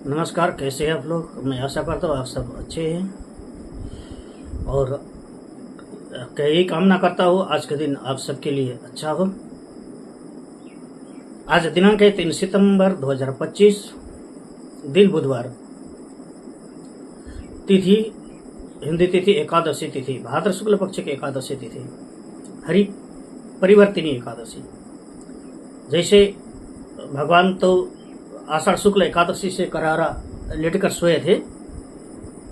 नमस्कार, कैसे हैं आप लोग। मैं आशा करता हूँ आप सब अच्छे हैं और यही कामना करता हूँ आज के दिन आप सबके लिए अच्छा हो। आज दिनांक है 3 सितंबर 2025, दिन बुधवार, तिथि हिंदी तिथि एकादशी तिथि, भाद्र शुक्ल पक्ष की एकादशी तिथि, हरि परिवर्तिनी एकादशी। जैसे भगवान तो आषाढ़ शुक्ल एकादशी से करारा लेटकर सोए थे,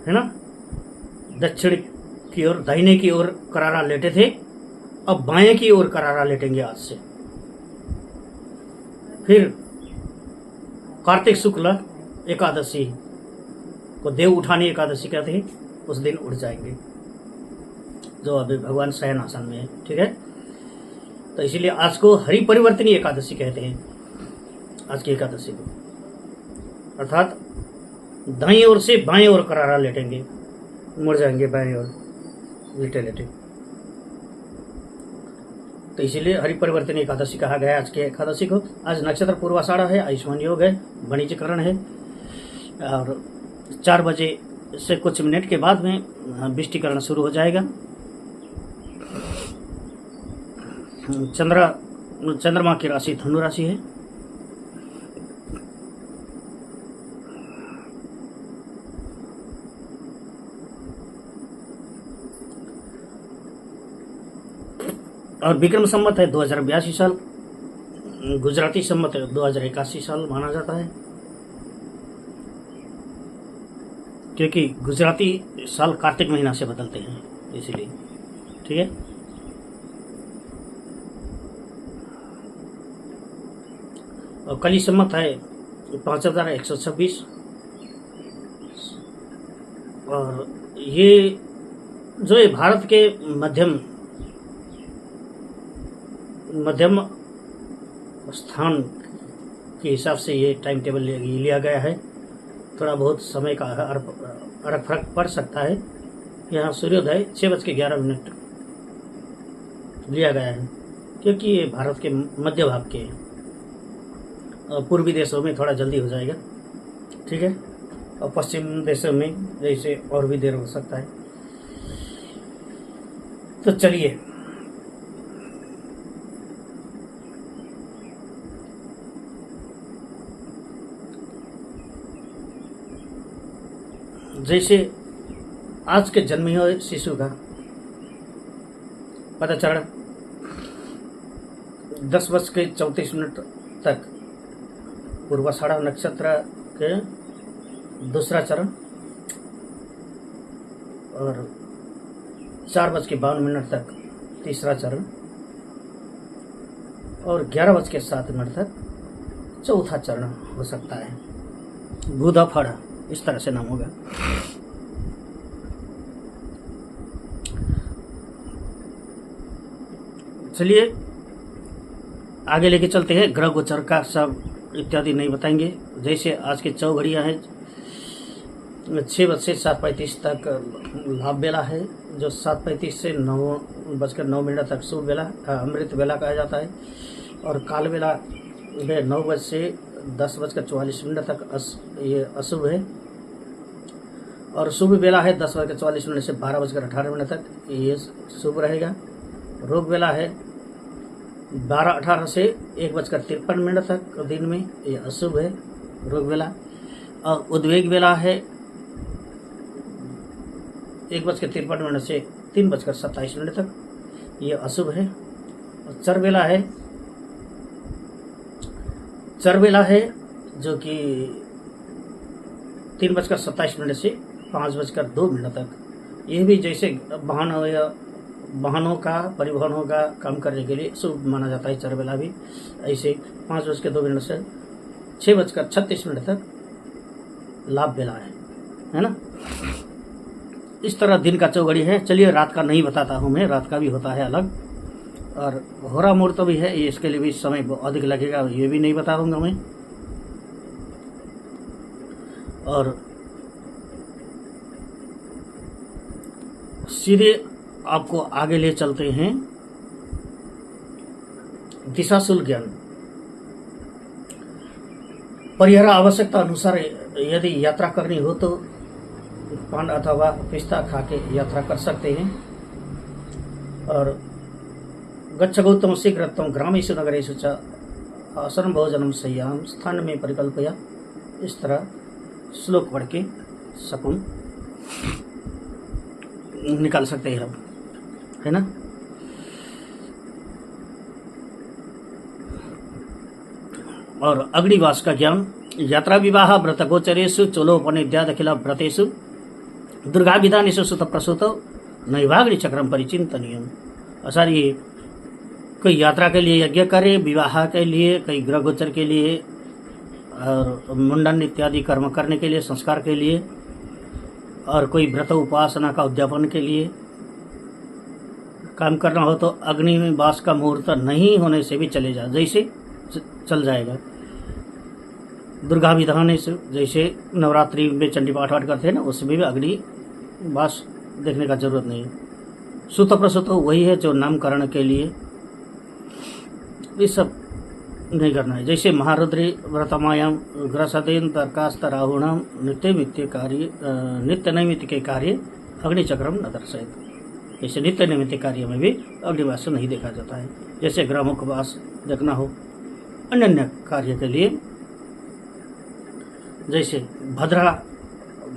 है ना। दक्षिण की ओर, दाहिने की ओर करारा लेटे थे, अब बाएं की ओर करारा लेटेंगे आज से। फिर कार्तिक शुक्ल एकादशी को देव उठानी एकादशी कहते हैं, उस दिन उठ जाएंगे, जो अभी भगवान शयन आसन में है। ठीक है, तो इसीलिए आज को हरि परिवर्तनी एकादशी कहते हैं, आज की एकादशी को। अर्थात दाईं ओर से बाएं ओर करारा लेटेंगे, मुड़ जाएंगे बाएं ओर लेटे लेटे। तो इसीलिए हरि परिवर्तनी एकादशी कहा गया आज की एकादशी को। आज नक्षत्र पूर्वाषाढ़ा है, आयुष्मान योग है, वाणिज्यकरण है और 4 बजे से कुछ मिनट के बाद में विष्टिकरण शुरू हो जाएगा। चंद्रमा की राशि धनु राशि है। और विक्रम संवत है 2082 साल, गुजराती संवत 2081 साल माना जाता है, क्योंकि गुजराती साल कार्तिक महीना से बदलते हैं, इसीलिए। ठीक है, और कली संवत है 5126। और ये जो है भारत के मध्यम स्थान के हिसाब से ये टाइम टेबल लिया गया है। थोड़ा बहुत समय का अर्क फर्क पड़ सकता है। यहाँ सूर्योदय 6:11 लिया गया है, क्योंकि ये भारत के मध्य भाग के और पूर्वी देशों में थोड़ा जल्दी हो जाएगा। ठीक है, और पश्चिम देशों में जैसे और भी देर हो सकता है। तो चलिए, जैसे आज के जन्मे हुए शिशु का पता चरण 10:34 तक पूर्वाषाढ़ा नक्षत्र के दूसरा चरण, और 4:52 तक तीसरा चरण, और 11:07 तक चौथा चरण हो सकता है। गुदा फड़, इस तरह से नाम होगा। चलिए आगे लेके चलते हैं। ग्रह गोचर का सब इत्यादि नहीं बताएंगे। जैसे आज की चौघड़ियाँ हैं, 6 से 7:35 तक लाभ बेला है, जो 7:35 से 9:09 तक शुभ बेला, अमृत बेला कहा जाता है। और काल बेला 9 बजे से 10:44 तक ये अशुभ है। और शुभ बेला है 10:44 से 12:18 तक, ये शुभ रहेगा। रोग बेला है 12:18 से 1:53 तक दिन में, ये अशुभ है रोग बेला। और उद्वेग बेला है 1:53 से 3:27 तक, ये अशुभ है। और चर बेला है जो कि 3:27 से 5:02 तक, यह भी जैसे वाहनों का परिवहन होगा काम करने के लिए शुभ माना जाता है। चर बेला भी ऐसे 5:02 से 6:36 तक लाभ बेला है ना। इस तरह दिन का चौघड़ी है। चलिए रात का नहीं बताता हूँ मैं, रात का भी होता है अलग, और होरा मुहूर्त भी है, इसके लिए भी समय अधिक लगेगा, ये भी नहीं बता दूंगा मैं। और सीधे आपको आगे ले चलते हैं दिशाशूल ज्ञान। पर यह आवश्यकता अनुसार यदि यात्रा करनी हो तो पान अथवा पिस्ता खा के यात्रा कर सकते हैं। और गच्छगौतम शीघ्रतम ग्रामेषु नगरेषु च आसनं भोजनम शय्याम स्थान में परिकल्पया। इस तरह श्लोक पढ़ के शकुन निकाल सकते हैं हम, है ना। और अग्निवास का ज्ञान, यात्रा विवाह व्रत गोचरेषु चोलोपनिद्याद अखिल व्रतेषु दुर्गा विधानेषु सुत प्रसूत नैवाग्नि चक्रम परिचिंतनीयम। असार ये कोई यात्रा के लिए यज्ञ करे, विवाह के लिए, कई ग्रह गोचर के लिए और मुंडन इत्यादि कर्म करने के लिए, संस्कार के लिए, और कोई व्रत उपासना का उद्यापन के लिए काम करना हो तो अग्नि में वास का मुहूर्त नहीं होने से भी चले जाए, जैसे चल जाएगा। दुर्गा विधान से, जैसे नवरात्रि में चंडी पाठ वाठ करते हैं ना, उसमें भी अग्नि वास देखने का जरूरत नहीं है। सुत प्रसूत वही है जो नामकरण के लिए, ये सब नहीं करना है। जैसे महारुद्री व्रतमायाम ग्रसदेन तर्कास्त राहुणाम नित्य नैमित्त के कार्य अग्निचक्रम न दर्शयत। जैसे नित्य नैमित्त कार्य में भी अग्निवास नहीं देखा जाता है। जैसे ग्रहमुख वास देखना हो, अन्य अन्य कार्य के लिए, जैसे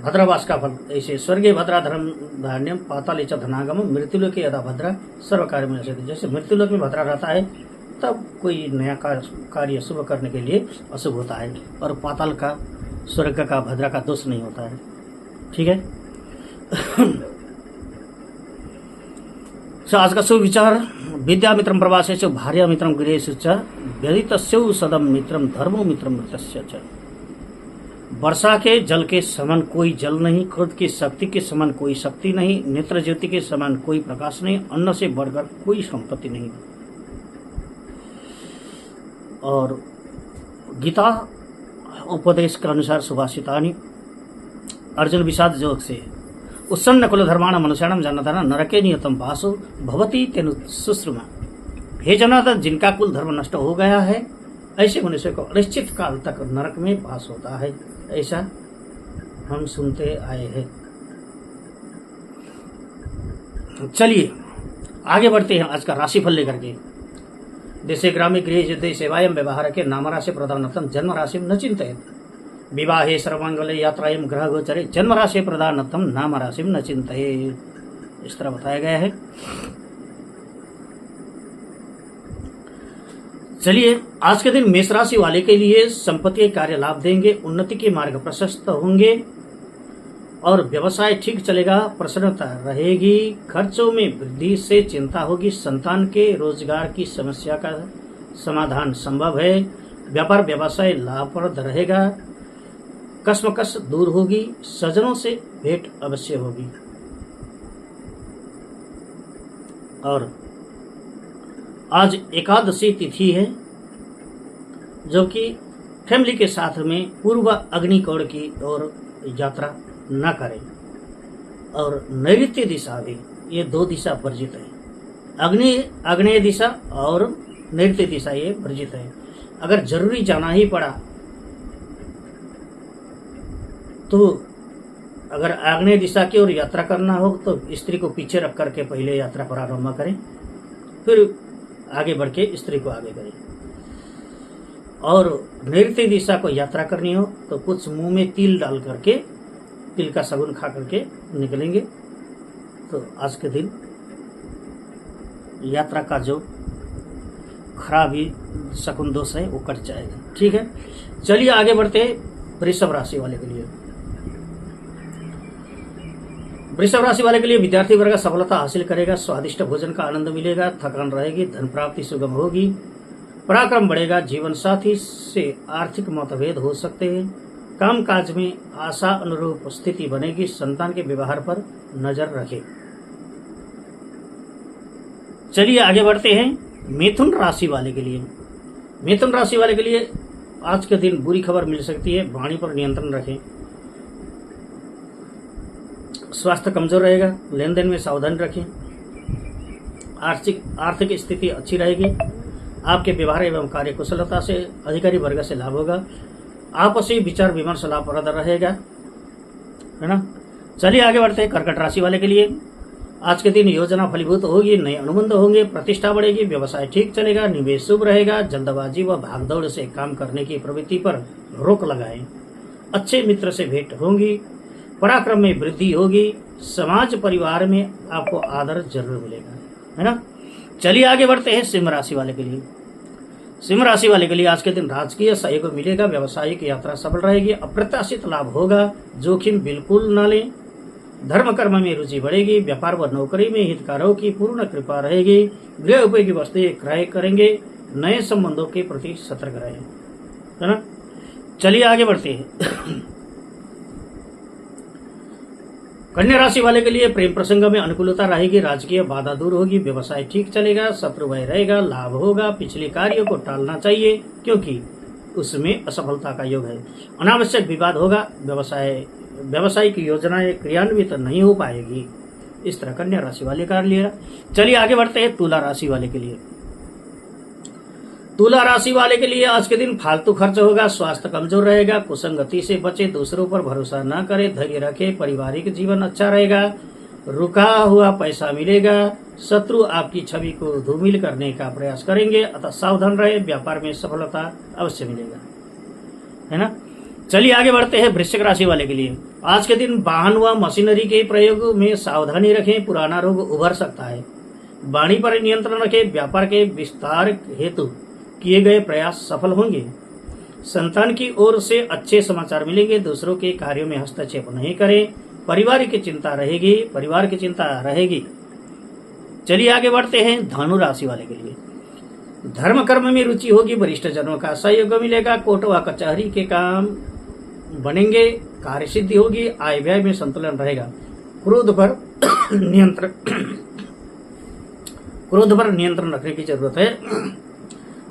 भद्रवास का फल, ऐसे स्वर्गीय भद्रा धर्म धान्यम पाताल च धनागम मृत्युलोक यदा भद्रा सर्व कार्य में। जैसे मृत्युलोक में भद्रा रहता है तब कोई नया कार्य शुभ करने के लिए अशुभ होता है, और पाताल का, स्वर्ग का, भद्रा का दोष नहीं होता है। ठीक है। आज का शुभ विचार, विद्या मित्रम प्रवासेषु भार्या मित्रम गृहेषु च व्यदितस्यौ सदम मित्रम धर्मो मित्रम मृतस्य च। वर्षा के जल के समान कोई जल नहीं, क्रोध की शक्ति के समान कोई शक्ति नहीं, नेत्र ज्योति के समान कोई प्रकाश नहीं, अन्न से बढ़कर कोई संपत्ति नहीं। और गीता उपदेश के अनुसार सुभाषितानि अर्जुन विषाद जोग से उत्सन्न कुल धर्माण मनुष्याणम जनार्दन नरके नियतम वासो भवती तेनु सुश्रुमा। हे जनार्दन, जिनका कुल धर्म नष्ट हो गया है ऐसे मनुष्य को अनिश्चित काल तक नरक में वास होता है, ऐसा हम सुनते आए हैं। चलिए आगे बढ़ते हैं आज का राशिफल लेकर के। देशे ग्रामे गृहे युद्धे सेवायम व्यवहार के नाम राशि प्रधानतम जन्म राशि न चिंतित। विवाहे सर्वांगले यात्राएं ग्रह गोचरे जन्म राशि प्रधानतम नाम राशि न चिंतित। इस तरह बताया गया है। चलिए आज के दिन मेष राशि वाले के लिए संपत्ति के कार्य लाभ देंगे, उन्नति के मार्ग प्रशस्त होंगे और व्यवसाय ठीक चलेगा, प्रसन्नता रहेगी, खर्चों में वृद्धि से चिंता होगी, संतान के रोजगार की समस्या का समाधान संभव है, व्यापार व्यवसाय लाभप्रद रहेगा, कश्मकश दूर होगी, सज्जनों से भेंट अवश्य होगी। और आज एकादशी तिथि है, जो कि फैमिली के साथ में पूर्व अग्निकोण की ओर यात्रा न करें। और नैऋत्य दिशा भी, ये दो दिशा वर्जित है। आग्नेय दिशा और नैऋत्य दिशा ये वर्जित है। अगर जरूरी जाना ही पड़ा तो अगर आग्नेय दिशा की ओर यात्रा करना हो तो स्त्री को पीछे रख करके पहले यात्रा प्रारंभ करें, फिर आगे बढ़ के स्त्री को आगे करें। और नैऋत्य दिशा को यात्रा करनी हो तो कुछ मुंह में तिल डाल करके, तिल का सगुन खा करके निकलेंगे तो आज के दिन यात्रा का जो खराबी शकुन दोष है वो कट जाएगा। ठीक है, चलिए आगे बढ़ते हैं वृषभ राशि वाले के लिए। वृषभ राशि वाले के लिए विद्यार्थी वर्ग सफलता हासिल करेगा, स्वादिष्ट भोजन का आनंद मिलेगा, थकान रहेगी, धन प्राप्ति सुगम होगी, पराक्रम बढ़ेगा, जीवन साथी से आर्थिक मतभेद हो सकते हैं, काम काज में आशा अनुरूप स्थिति बनेगी, संतान के व्यवहार पर नजर रखें। चलिए आगे बढ़ते हैं मिथुन राशि वाले के लिए। मिथुन राशि वाले के लिए आज के दिन बुरी खबर मिल सकती है, वाणी पर नियंत्रण रखें, स्वास्थ्य कमजोर रहेगा, लेन देन में सावधानी रखें, आर्थिक स्थिति अच्छी रहेगी, आपके व्यवहार एवं कार्य कुशलता से अधिकारी वर्ग से लाभ होगा, आपसी विचार विमर्श लाभप्रद रहेगा, है ना। चलिए आगे बढ़ते हैं कर्कट राशि वाले के लिए। आज के दिन योजना फलीभूत होगी, नए अनुबंध होंगे, प्रतिष्ठा बढ़ेगी, व्यवसाय ठीक चलेगा, निवेश शुभ रहेगा। जल्दबाजी व भागदौड़ से काम करने की प्रवृत्ति पर रोक लगाएं। अच्छे मित्र से भेंट होंगी, पराक्रम में वृद्धि होगी, समाज परिवार में आपको आदर जरूर मिलेगा, है ना। चलिए आगे बढ़ते हैं सिंह राशि वाले के लिए। सिंह राशि वाले के लिए आज के दिन राजकीय सहयोग मिलेगा, व्यवसायिक यात्रा सफल रहेगी, अप्रत्याशित लाभ होगा, जोखिम बिल्कुल न लें। धर्म कर्म में रुचि बढ़ेगी, व्यापार व नौकरी में हितकारों की पूर्ण कृपा रहेगी। गृह उपयोगी वस्तुएं क्रय करेंगे, नए संबंधों के प्रति सतर्क रहें, है ना। चलिए आगे बढ़ते हैं कन्या राशि वाले के लिए प्रेम प्रसंग में अनुकूलता रहेगी, राजकीय बाधा दूर होगी, व्यवसाय ठीक चलेगा, शत्रु भय रहेगा, लाभ होगा। पिछले कार्यों को टालना चाहिए क्योंकि उसमें असफलता का योग है। अनावश्यक विवाद होगा, व्यवसायिक योजनाएं क्रियान्वित नहीं हो पाएगी। इस तरह कन्या राशि वाले का लिया। चलिए आगे बढ़ते हैं तुला राशि वाले के लिए। तुला राशि वाले के लिए आज के दिन फालतू खर्च होगा, स्वास्थ्य कमजोर रहेगा, कुसंगति से बचे, दूसरों पर भरोसा न करें, धैर्य रखें, पारिवारिक जीवन अच्छा रहेगा, रुका हुआ पैसा मिलेगा, शत्रु आपकी छवि को धूमिल करने का प्रयास करेंगे, अतः सावधान रहे। व्यापार में सफलता अवश्य मिलेगा, है ना। चलिए आगे बढ़ते हैं वृश्चिक राशि वाले के लिए। आज के दिन वाहन व मशीनरी के प्रयोग में सावधानी रखें, पुराना रोग उभर सकता है। वाणी पर नियंत्रण रखें, व्यापार के विस्तार हेतु किए गए प्रयास सफल होंगे। संतान की ओर से अच्छे समाचार मिलेंगे, दूसरों के कार्यों में हस्तक्षेप नहीं करें। परिवार की चिंता रहेगी। चलिए आगे बढ़ते हैं धनु राशि वाले के लिए। धर्म कर्म में रुचि होगी, वरिष्ठ जनों का सहयोग मिलेगा, कोर्ट व कचहरी के काम बनेंगे, कार्य सिद्धि होगी, आय व्यय में संतुलन रहेगा। क्रोध पर नियंत्रण रखने की जरूरत है।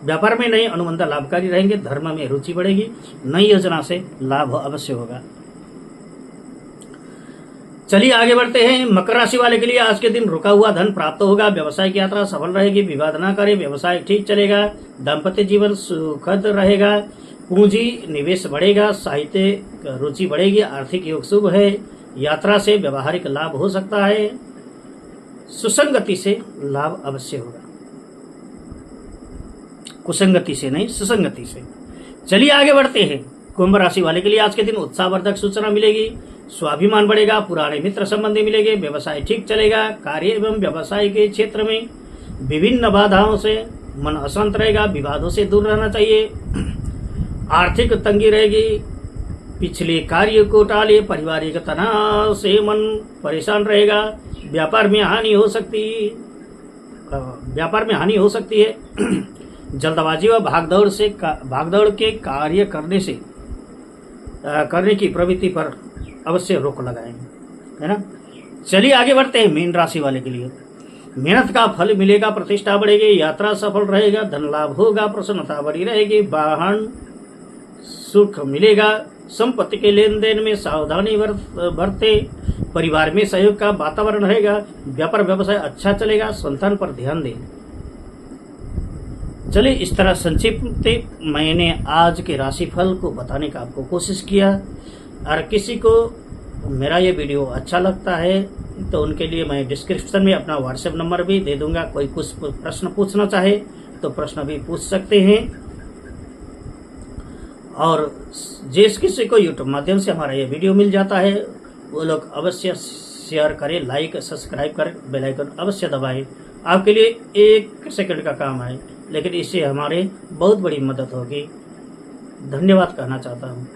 व्यापार में नए अनुबंध लाभकारी रहेंगे, धर्म में रुचि बढ़ेगी, नई योजना से लाभ अवश्य होगा। चलिए आगे बढ़ते हैं मकर राशि वाले के लिए। आज के दिन रुका हुआ धन प्राप्त होगा, व्यवसायिक यात्रा सफल रहेगी, विवाद न करें, व्यवसाय ठीक चलेगा, दाम्पत्य जीवन सुखद रहेगा, पूंजी निवेश बढ़ेगा, साहित्य रुचि बढ़ेगी, आर्थिक योग शुभ है, यात्रा से व्यवहारिक लाभ हो सकता है, सुसंगति से लाभ अवश्य होगा, कुसंगति से नहीं, सुसंगति से। चलिए आगे बढ़ते हैं कुंभ राशि वाले के लिए। आज के दिन उत्साहवर्धक सूचना मिलेगी, स्वाभिमान बढ़ेगा, पुराने मित्र संबंधी मिलेंगे, व्यवसाय ठीक चलेगा, कार्य एवं व्यवसाय के क्षेत्र में विभिन्न बाधाओं से मन अशांत रहेगा, विवादों से दूर रहना चाहिए, आर्थिक तंगी रहेगी, पिछले कार्य को टाले, पारिवारिक तनाव से मन परेशान रहेगा, व्यापार में हानि हो सकती है। जल्दबाजी व भागदौड़ के कार्य करने की प्रवृत्ति पर अवश्य रोक लगाएं, है ना। चलिए आगे बढ़ते हैं मीन राशि वाले के लिए। मेहनत का फल मिलेगा, प्रतिष्ठा बढ़ेगी, यात्रा सफल रहेगा, धन लाभ होगा, प्रसन्नता बनी रहेगी, वाहन सुख मिलेगा, संपत्ति के लेन देन में सावधानी बरते, परिवार में सहयोग का वातावरण रहेगा, व्यापार व्यवसाय अच्छा चलेगा, संतान पर ध्यान दें। चलिए इस तरह संक्षिप्त मैंने आज के राशिफल को बताने का आपको कोशिश किया। और किसी को मेरा ये वीडियो अच्छा लगता है तो उनके लिए मैं डिस्क्रिप्शन में अपना व्हाट्सएप नंबर भी दे दूंगा। कोई कुछ प्रश्न पूछना चाहे तो प्रश्न भी पूछ सकते हैं। और जिस किसी को यूट्यूब माध्यम से हमारा ये वीडियो मिल जाता है वो लोग अवश्य शेयर करें, लाइक सब्सक्राइब करें, बेल आइकन अवश्य दबाएं। आपके लिए 1 सेकंड का काम है लेकिन इससे हमारे बहुत बड़ी मदद होगी। धन्यवाद कहना चाहता हूँ।